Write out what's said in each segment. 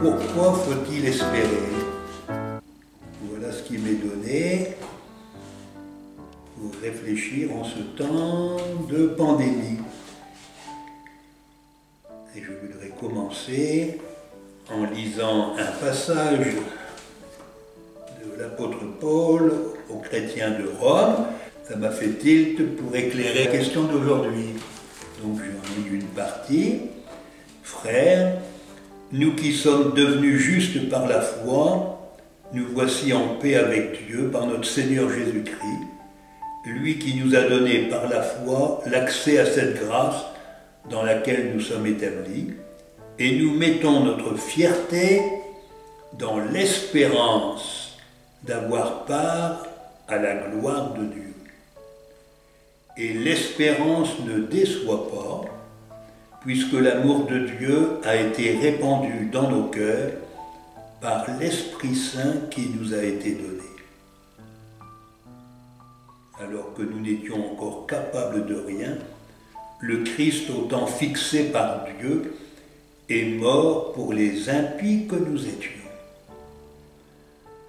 Pourquoi faut-il espérer? Voilà ce qui m'est donné pour réfléchir en ce temps de pandémie. Et je voudrais commencer en lisant un passage de l'apôtre Paul aux chrétiens de Rome. Ça m'a fait tilt pour éclairer la question d'aujourd'hui. Donc j'en lis une partie. Frères, nous qui sommes devenus justes par la foi, nous voici en paix avec Dieu par notre Seigneur Jésus-Christ, lui qui nous a donné par la foi l'accès à cette grâce dans laquelle nous sommes établis, et nous mettons notre fierté dans l'espérance d'avoir part à la gloire de Dieu. Et l'espérance ne déçoit pas, puisque l'amour de Dieu a été répandu dans nos cœurs par l'Esprit Saint qui nous a été donné. Alors que nous n'étions encore capables de rien, le Christ, au temps fixé par Dieu, est mort pour les impies que nous étions.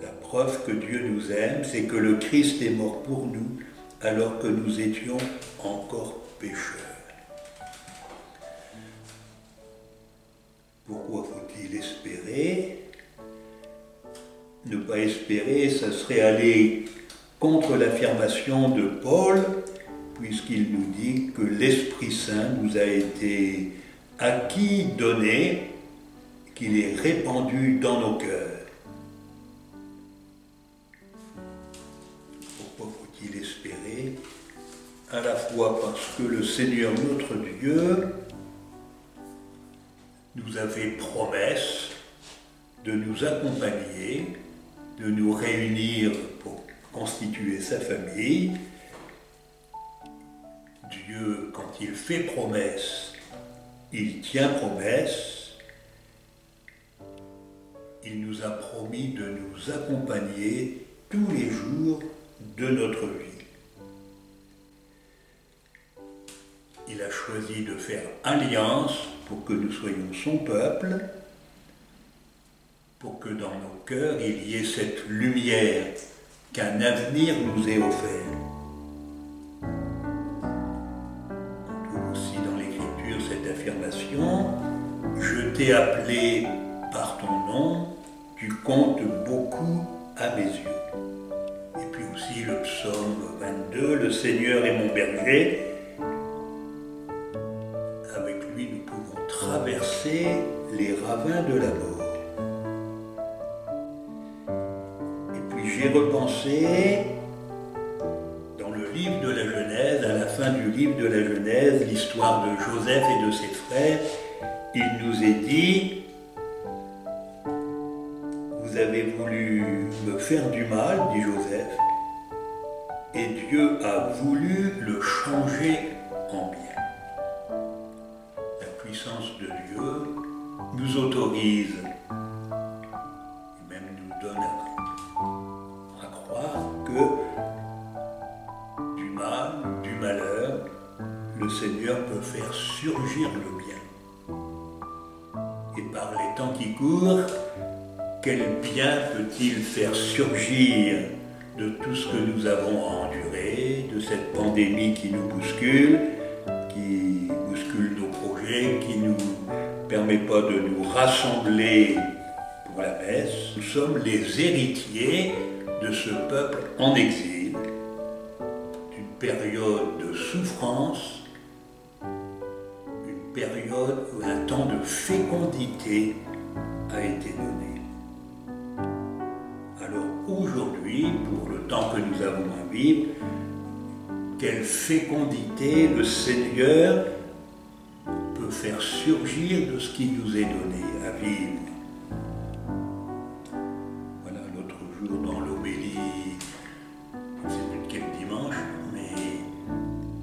La preuve que Dieu nous aime, c'est que le Christ est mort pour nous, alors que nous étions encore pécheurs. Pourquoi faut-il espérer? Ne pas espérer, ça serait aller contre l'affirmation de Paul, puisqu'il nous dit que l'Esprit Saint nous a été acquis, donné, qu'il est répandu dans nos cœurs. Pourquoi faut-il espérer? À la fois parce que le Seigneur notre Dieu nous a fait promesse de nous accompagner, de nous réunir pour constituer sa famille. Dieu, quand il fait promesse, il tient promesse. Il nous a promis de nous accompagner tous les jours de notre vie. Il a choisi de faire alliance pour que nous soyons son peuple, pour que dans nos cœurs il y ait cette lumière qu'un avenir nous est offert. On trouve aussi dans l'Écriture cette affirmation: « Je t'ai appelé par ton nom, tu comptes beaucoup à mes yeux. » Et puis aussi le psaume 22, « Le Seigneur est mon berger. » Avec lui nous pouvons traverser les ravins de la mort. J'ai repensé dans le livre de la Genèse, à la fin du livre de la Genèse, l'histoire de Joseph et de ses frères. Il nous est dit: vous avez voulu me faire du mal, dit Joseph, et Dieu a voulu le changer en bien. La puissance de Dieu nous autorise, et même nous donne à croire que du mal, du malheur, le Seigneur peut faire surgir le bien. Et par les temps qui courent, quel bien peut-il faire surgir de tout ce que nous avons enduré, de cette pandémie qui nous bouscule nos projets, qui ne nous permet pas de nous rassembler pour la messe. Nous sommes les héritiers de ce peuple en exil, d'une période de souffrance, une période où un temps de fécondité a été donné. Alors aujourd'hui, pour le temps que nous avons à vivre, quelle fécondité le Seigneur peut faire surgir de ce qui nous est donné à vivre. Voilà, l'autre jour dans l'homélie, je ne sais plus de quel dimanche, mais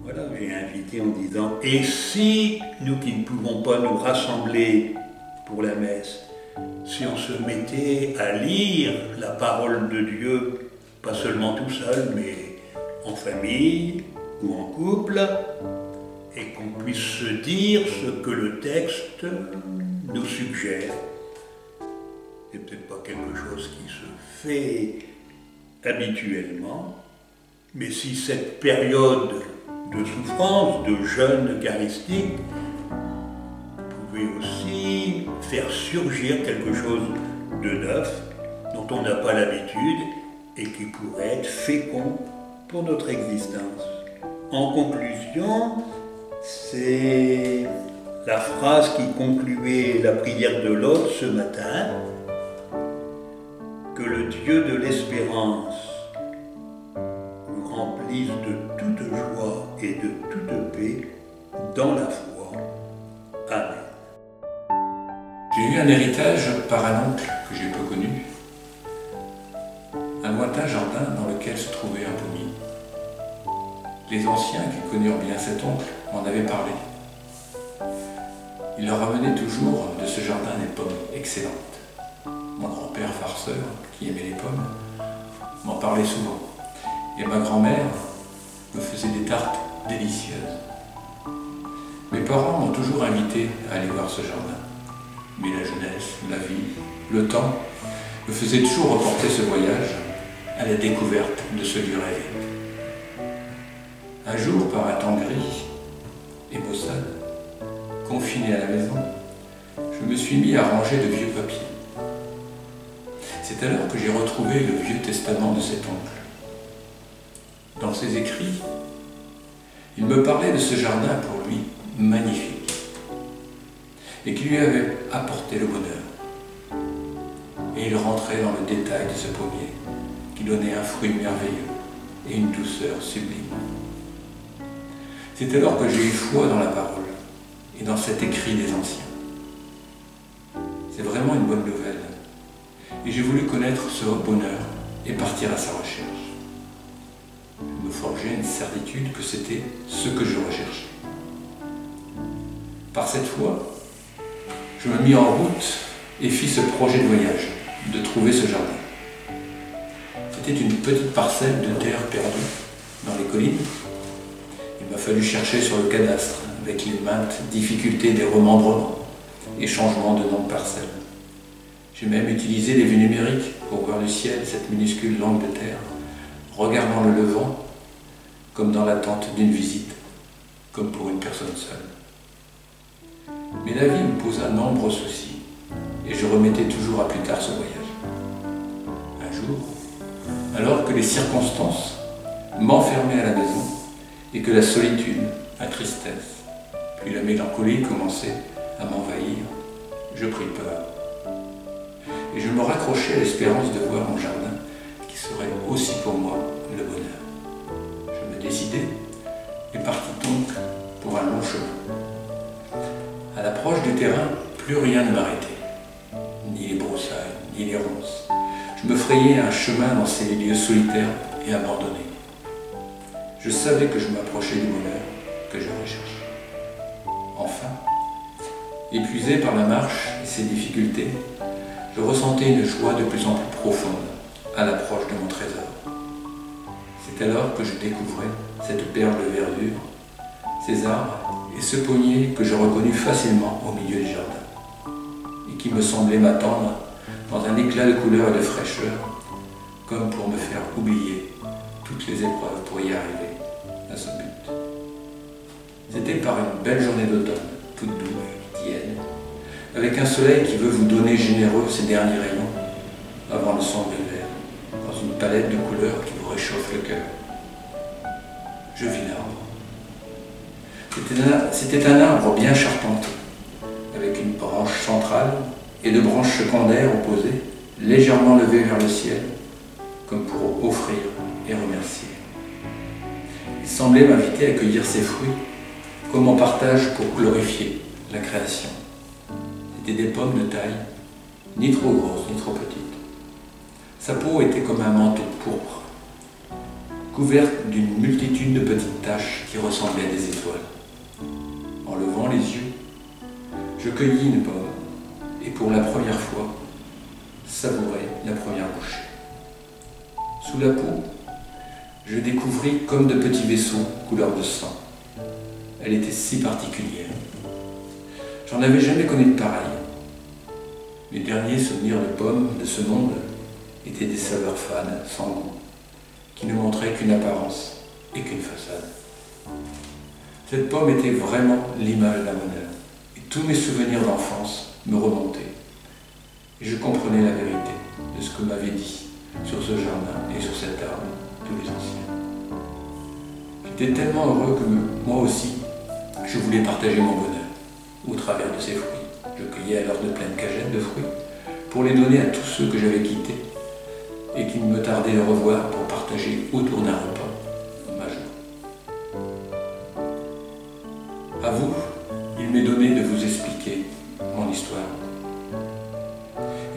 voilà, j'ai invité en disant: et si nous qui ne pouvons pas nous rassembler pour la messe, si on se mettait à lire la parole de Dieu, pas seulement tout seul, mais en famille ou en couple, et qu'on puisse se dire ce que le texte nous suggère. c'est peut-être pas quelque chose qui se fait habituellement, mais si cette période de souffrance, de jeûne eucharistique, pouvait aussi faire surgir quelque chose de neuf, dont on n'a pas l'habitude, et qui pourrait être fécond pour notre existence. En conclusion, c'est la phrase qui concluait la prière de l'hôte ce matin: que le Dieu de l'espérance nous remplisse de toute joie et de toute paix dans la foi. Amen. J'ai eu un héritage par un oncle que j'ai peu connu, un lointain jardin dans lequel se trouvait un pommier. Les anciens qui connurent bien cet oncle m'en avaient parlé. Il leur ramenait toujours de ce jardin des pommes excellentes. Mon grand-père farceur, qui aimait les pommes, m'en parlait souvent. Et ma grand-mère me faisait des tartes délicieuses. Mes parents m'ont toujours invité à aller voir ce jardin. Mais la jeunesse, la vie, le temps me faisaient toujours reporter ce voyage à la découverte de ce lieu rêvé. Un jour, par un temps gris et maussade, confiné à la maison, je me suis mis à ranger de vieux papiers. C'est alors que j'ai retrouvé le vieux testament de cet oncle. Dans ses écrits, il me parlait de ce jardin pour lui magnifique et qui lui avait apporté le bonheur. Et il rentrait dans le détail de ce pommier qui donnait un fruit merveilleux et une douceur sublime. C'est alors que j'ai eu foi dans la parole et dans cet écrit des anciens. C'est vraiment une bonne nouvelle. Et j'ai voulu connaître ce bonheur et partir à sa recherche. Je me forgeais une certitude que c'était ce que je recherchais. Par cette foi, je me mis en route et fis ce projet de voyage, de trouver ce jardin. C'était une petite parcelle de terre perdue dans les collines. Il m'a fallu chercher sur le cadastre avec les maintes difficultés des remembrements et changements de nom de parcelle. J'ai même utilisé les vues numériques pour voir du ciel cette minuscule langue de terre, regardant le levant comme dans l'attente d'une visite, comme pour une personne seule. Mais la vie me posa nombreux soucis et je remettais toujours à plus tard ce voyage. Un jour, alors que les circonstances m'enfermaient à la maison et que la solitude, la tristesse, puis la mélancolie commençaient à m'envahir, je pris peur. Et je me raccrochais à l'espérance de voir mon jardin qui serait aussi pour moi le bonheur. Je me décidai et partis donc pour un long chemin. À l'approche du terrain, plus rien ne m'arrêtait, ni les broussailles, ni les ronces. Je me frayais un chemin dans ces lieux solitaires et abandonnés. Je savais que je m'approchais du bonheur que je recherchais. Enfin, épuisé par la marche et ses difficultés, je ressentais une joie de plus en plus profonde à l'approche de mon trésor. C'est alors que je découvrais cette perle de verdure, ces arbres et ce pommier que je reconnus facilement au milieu du jardin et qui me semblait m'attendre dans un éclat de couleur et de fraîcheur, comme pour me faire oublier toutes les épreuves pour y arriver à ce but. C'était par une belle journée d'automne, toute douce, tiède, avec un soleil qui veut vous donner généreux ses derniers rayons avant le sombre hiver, dans une palette de couleurs qui vous réchauffe le cœur. Je vis l'arbre. C'était un arbre bien charpenté, avec une branche centrale et deux branches secondaires opposées, légèrement levées vers le ciel, comme pour offrir et remercier. Il semblait m'inviter à cueillir ses fruits, comme on partage pour glorifier la création. C'étaient des pommes de taille, ni trop grosses, ni trop petites. Sa peau était comme un manteau pourpre, couverte d'une multitude de petites taches qui ressemblaient à des étoiles. En levant les yeux, je cueillis une pomme et pour la première fois, savourai la première bouchée. Sous la peau, je découvris comme de petits vaisseaux couleur de sang. Elle était si particulière. J'en avais jamais connu de pareille. Mes derniers souvenirs de pommes de ce monde étaient des saveurs fades, sans goût, qui ne montraient qu'une apparence et qu'une façade. Cette pomme était vraiment l'image d'un bonheur, et tous mes souvenirs d'enfance me remontaient. Et je comprenais la vérité de ce que m'avaient dit sur ce jardin et sur cet arbre tous les anciens. J'étais tellement heureux que moi aussi, je voulais partager mon bonheur au travers de ces fruits. Je cueillais alors de pleines cagettes de fruits pour les donner à tous ceux que j'avais quittés et qu'il me tardait de revoir pour partager autour d'un repas ma joie. À vous, il m'est donné de vous expliquer mon histoire.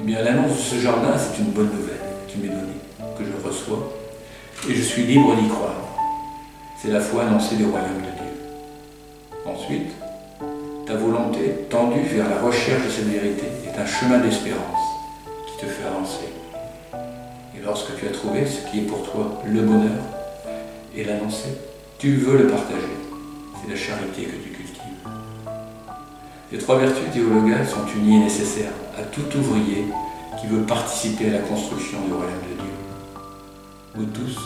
Eh bien, l'annonce de ce jardin, c'est une bonne nouvelle qui m'est donnée, que je reçois, et je suis libre d'y croire. C'est la foi annoncée du royaume de Dieu. Ensuite, ta volonté tendue vers la recherche de cette vérité est un chemin d'espérance qui te fait avancer. Et lorsque tu as trouvé ce qui est pour toi le bonheur et l'annoncer, tu veux le partager. C'est la charité que tu cultives. Les trois vertus théologales sont unies et nécessaires à tout ouvrier qui veut participer à la construction du royaume de Dieu. Vous tous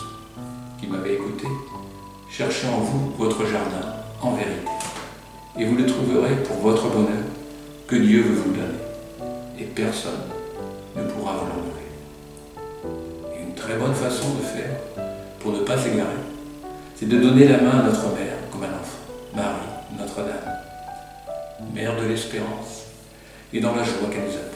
qui m'avez écouté, cherchez en vous votre jardin en vérité. Et vous le trouverez pour votre bonheur que Dieu veut vous donner. Et personne ne pourra vous l'enlever. Et une très bonne façon de faire, pour ne pas s'égarer, c'est de donner la main à notre mère comme un enfant, Marie, Notre-Dame, mère de l'espérance, et dans la joie qu'elle nous a